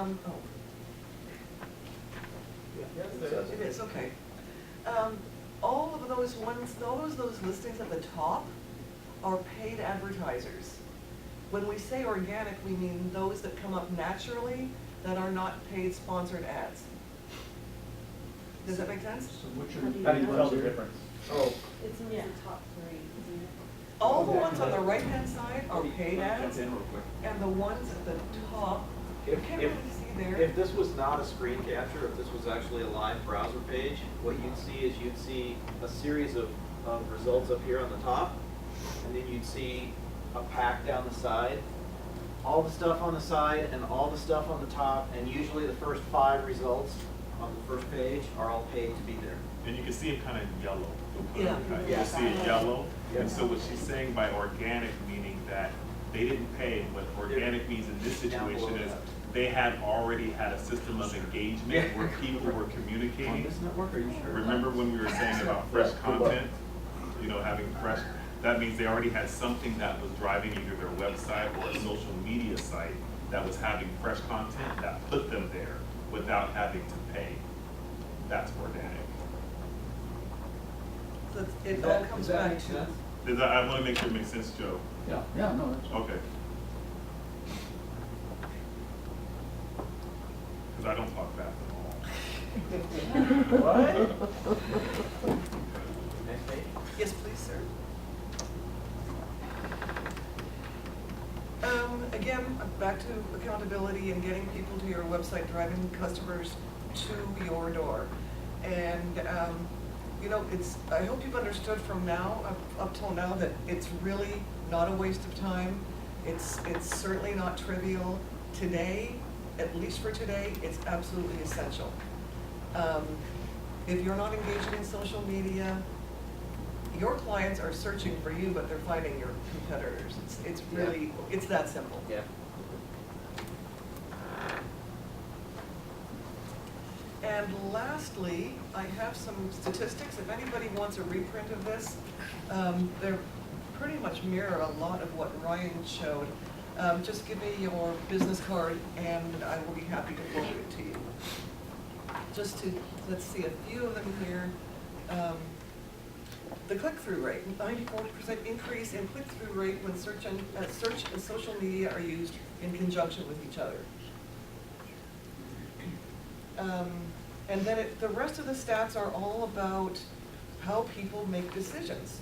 Oh. Yes, It is, okay. All of those ones, those listings at the top are paid advertisers. When we say organic, we mean those that come up naturally that are not paid sponsored ads. Does that make sense? So which How do you tell the difference? Oh, It's only the top three, isn't it? All the ones on the right-hand side are paid ads, Jump in real quick. and the ones at the top, you If, can't if, really see there. if this was not a screen capture, if this was actually a live browser page, what you'd see is you'd see a series of results up here on the top, and then you'd see a pack down the side, all the stuff on the side and all the stuff on the top, and usually the first 5 results on the first page are all paid to be there. And you can see it kind of in yellow. You'll Yeah. put it- Yeah. You'll see it yellow. Yeah. And so what she's saying by organic, meaning that they didn't pay, what organic means in this Down below situation is that. they had already had a system of engagement Yeah. where people were On communicating. this network, are you sure? Remember when we were saying about fresh content? You know, having fresh, that means they already had something that was driving either their website or a social media site that was having fresh content that put them there without having to pay. That's organic. So it all comes back to. I want to make sure it makes sense, Joe. yeah, yeah, no, that's. Okay. Because I don't talk fast at all. What? Next page. Yes, please, sir. Again, back to accountability and getting people to your website, driving customers to your door. And, you know, I hope you've understood from now, up till now, that it's really not a waste of time. It's certainly not trivial. Today, at least for today, it's absolutely essential. If you're not engaging in social media, your clients are searching for you, but they're finding your competitors. It's really, it's that simple. Yeah. And lastly, I have some statistics. If anybody wants a reprint of this, they're pretty much mirror a lot of what Ryan showed. Just give me your business card and I will be happy to forward it to you. Just to, let's see, a few of them here. The click-through rate, 94% increase in click-through rate when search and social media are used in conjunction with each other. And then the rest of the stats are all about how people make decisions.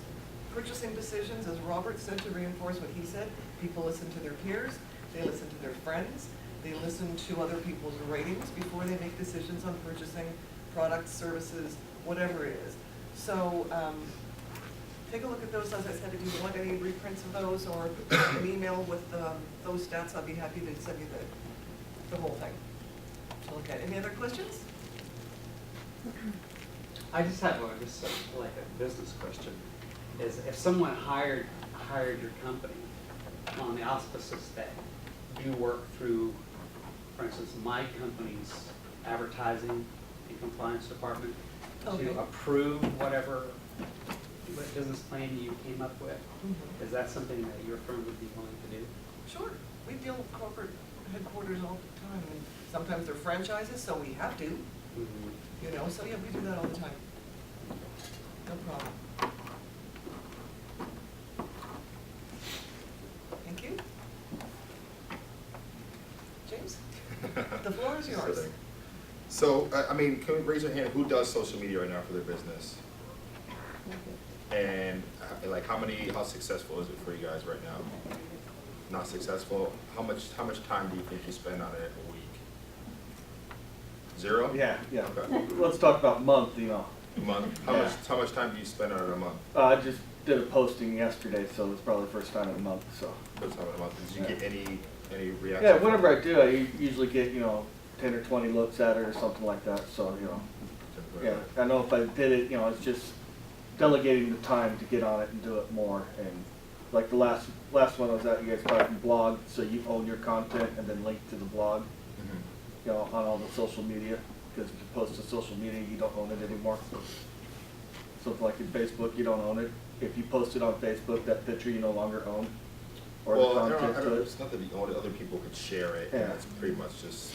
Purchasing decisions, as Robert said, to reinforce what he said, people listen to their peers, they listen to their friends, they listen to other people's ratings before they make decisions on purchasing products, services, whatever it is. So take a look at those. As I said, if you want any reprints of those or an email with those stats, I'll be happy to send you the whole thing to look at. Any other questions? I just have just like a business question. Is if someone hired your company on the auspices that you work through, for instance, my company's advertising and compliance department Okay. to approve what business plan you came up with, Mhm. is that something that your firm would be willing to do? Sure. We deal with corporate headquarters all the time, and sometimes they're franchises, so we have to, you know, so yeah, we do that all the time. No problem. Thank you. James, the floor is yours. Sitting. So, I mean, can we raise your hand, who does social media right now for their business? And like, how successful is it for you guys right now? Not successful? How much time do you think you spend on it a week? 0? Yeah. Okay. Let's talk about month, you know. A month? Yeah. How much time do you spend on it a month? I just did a posting yesterday, so it's probably the first time in a month, so. First time in a month. Did you Yeah. get any reaction? Yeah, whenever I do, I usually get, 10 or 20 looks at it or something like that, so, yeah. I know if I did it, it's just delegating the time to get on it and do it more. And like the last one I was at, you guys probably blog, so you own your content and then link to the blog, Mhm. on all the social media. Because if you post to social media, you don't own it anymore. Something like in Facebook, you don't own it. If you post it on Facebook, that picture you no longer own. Or Well, the I content don't, to it. it's not that you own it, other people could share it, Yeah. and it's pretty much just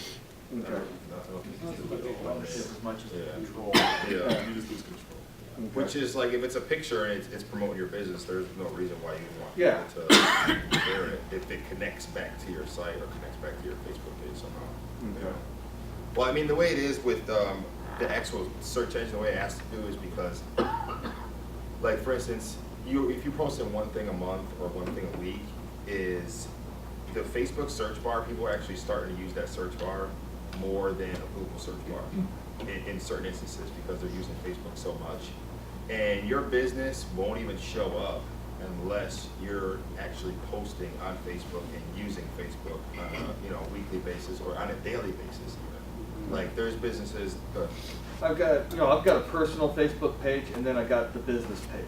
Okay. I don't think it's the middle one. Ownership as much as the Yeah. control. Yeah. You just lose control. Okay. Which is like, if it's a picture and it's promoting your business, there's no reason why you want Yeah. people to share it if it connects back to your site or connects back to your Facebook page somehow. Okay. Yeah. Well, I mean, the way it is with the actual search engine, the way it has to do is because, like for instance, if you post in one thing a month or one thing a week, is the Facebook search bar, people are actually starting to use that search bar more than a Google search bar in certain instances because they're using Facebook so much. And your business won't even show up unless you're actually posting on Facebook and using Facebook on a weekly basis or on a daily basis even. Like there's businesses that I've got a personal Facebook page and then I got the business page.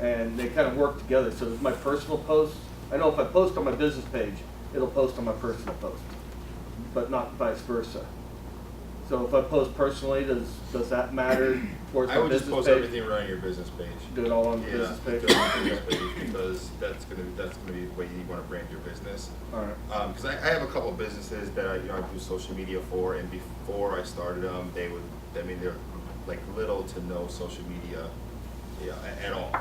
And they kind of work together. So there's my personal posts. I know if I post on my business page, it'll post on my personal post, but not vice versa. So if I post personally, does that matter towards I my would just business post page? everything right on your business page. Do it all on the Yeah, business page? do it on your business page because that's gonna be the way you wanna brand your business. All right. Because I have a couple businesses that I do social media for, and before I started them, they're like little to no social media, at all.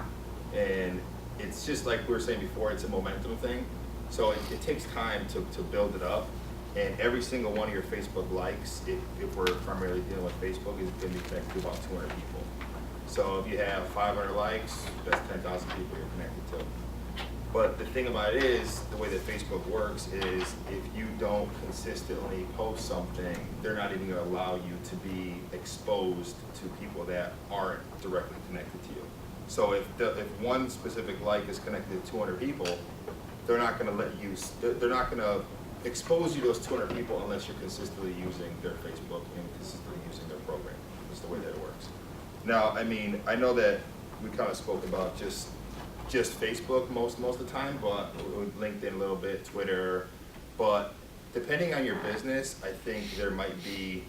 And it's just like we were saying before, it's a momentum thing. So it takes time to build it up. And every single one of your Facebook likes, if we're primarily dealing with Facebook, is going to be connected to about 200 people. So if you have 500 likes, that's 10,000 people you're connected to. But the thing about it is, the way that Facebook works is if you don't consistently post something, they're not even going to allow you to be exposed to people that aren't directly connected to you. So if one specific like is connected to 200 people, they're not going to let you, they're not going to expose you to those 200 people unless you're consistently using their Facebook and consistently using their program. That's the way that it works. Now, I mean, I know that we kind of spoke about just Facebook most of the time, but with LinkedIn a little bit, Twitter, but depending on your business, I think there might be,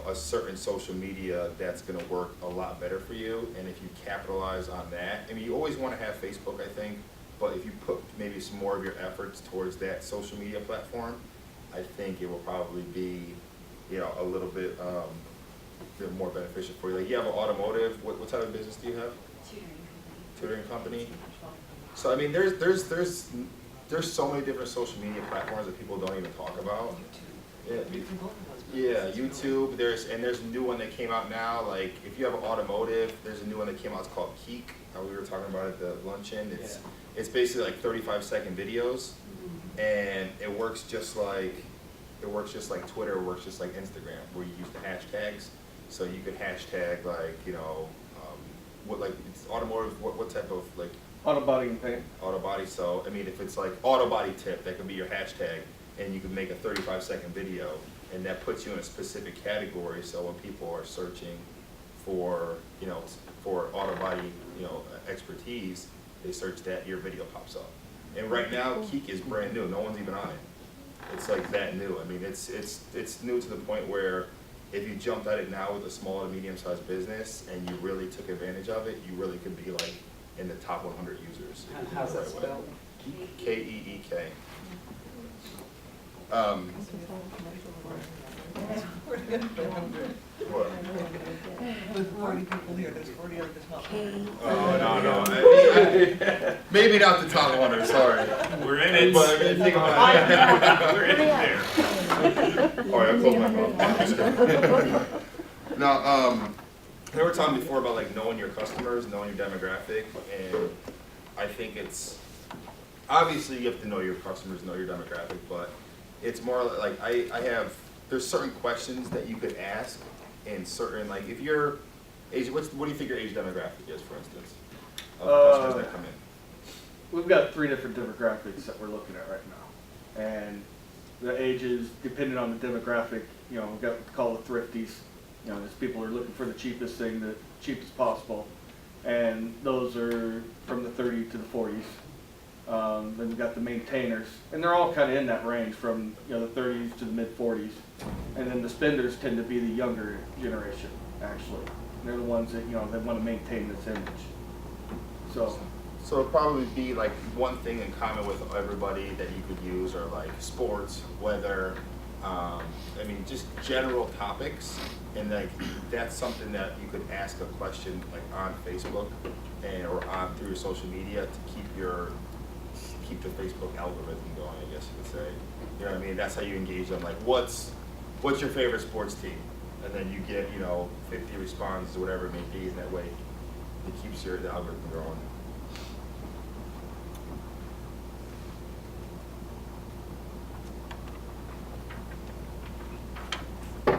a certain social media that's going to work a lot better for you. And if you capitalize on that, I mean, you always want to have Facebook, I think, but if you put maybe some more of your efforts towards that social media platform, I think it will probably be, a little bit more beneficial for you. Like you have an automotive, what type of business do you have? Tutoring company. So I mean, there's so many different social media platforms that people don't even talk about. Yeah, YouTube. There's a new one that came out now. Like if you have an automotive, there's a new one that came out. It's called Keek. We were talking about it at the luncheon. It's basically like 35-second videos, and it works just like Twitter. It works just like Instagram, where you use the hashtags. So you could hashtag it's automotive. What type of like Auto body and paint. auto body? So I mean, if it's like auto body tip, that could be your hashtag, and you could make a 35-second video, and that puts you in a specific category. So when people are searching for for auto body expertise, they search that, your video pops up. And right now, Keek is brand new. No one's even on it. It's like that new. I mean, it's new to the point where if you jumped at it now with a small to medium-sized business and you really took advantage of it, you really could be like in the top 100 users. And how's that spelled? Keek. What? With 40 people here, there's 40 at the top. Oh, no. Maybe not the top 100, sorry. We're in it. But I mean, think about it. We're in there. All right, I'll close my mouth. Now, they were talking before about like knowing your customers, knowing your demographic, and I think it's, obviously you have to know your customers, know your demographic, but it's more like there's certain questions that you could ask, and certain, like if you're age, what do you think your age demographic is, for instance, of customers that come in? We've got 3 different demographics that we're looking at right now. And the ages, depending on the demographic, we've got what we call the thrifties. There's people who are looking for the cheapest thing, the cheapest possible. And those are from the 30 to the 40s. Then we've got the maintainers, and they're all kind of in that range from the 30s to the mid 40s. And then the spenders tend to be the younger generation, actually. They're the ones that they want to maintain this image. So it'll probably be like one thing in common with everybody that you could use are like sports, weather, I mean, just general topics, and like, that's something that you could ask a question like on Facebook or on through your social media to keep the Facebook algorithm going, I guess you could say. You know what I mean? That's how you engage them, like, what's your favorite sports team? And then you get, 50 responses or whatever it may be, and that way it keeps the algorithm going.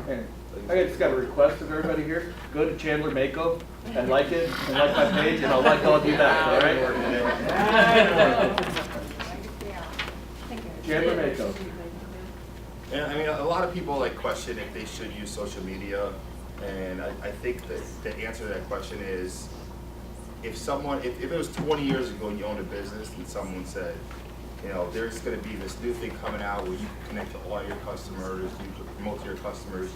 And I just got a request of everybody here, go to Chandler Mako and like it, and like my page, and I'll like all of you back, all right? Chandler Mako. And I mean, a lot of people like question if they should use social media, and I think that the answer to that question is, if it was 20 years ago and you owned a business and someone said, there's going to be this new thing coming out where you can connect to all your customers, you can promote to your customers,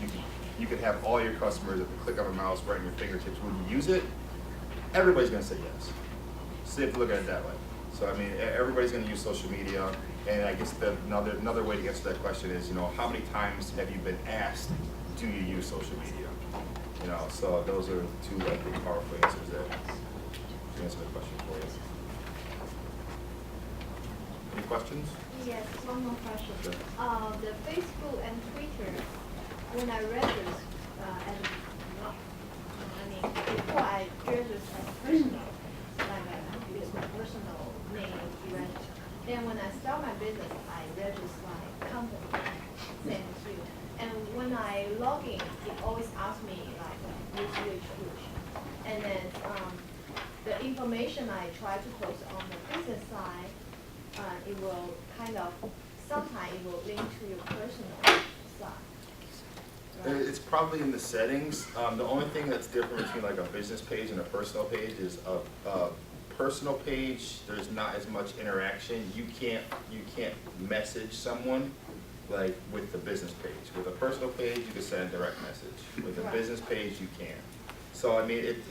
you can have all your customers at the click of a mouse right in your fingertips. Would you use it? Everybody's going to say yes. So you have to look at it that way. So I mean, everybody's going to use social media, and I guess another way to answer that question is, how many times have you been asked, do you use social media? So those are two like big powerful answers that answer the question for you. Any questions? Yes, one more question. Sure. The Facebook and Twitter, when I register, before I register as personal, like I use my personal name to register. Then when I start my business, I register my company, same as you. And when I log in, it always asks me like, which. And then the information I try to post on the business side, it will sometimes it will link to your personal side. Right? It's probably in the settings. The only thing that's different between like a business page and a personal page is a personal page, there's not as much interaction. You can't message someone like with the business page. With a personal page, you can send a direct message. With a business page, you can't. So I mean, it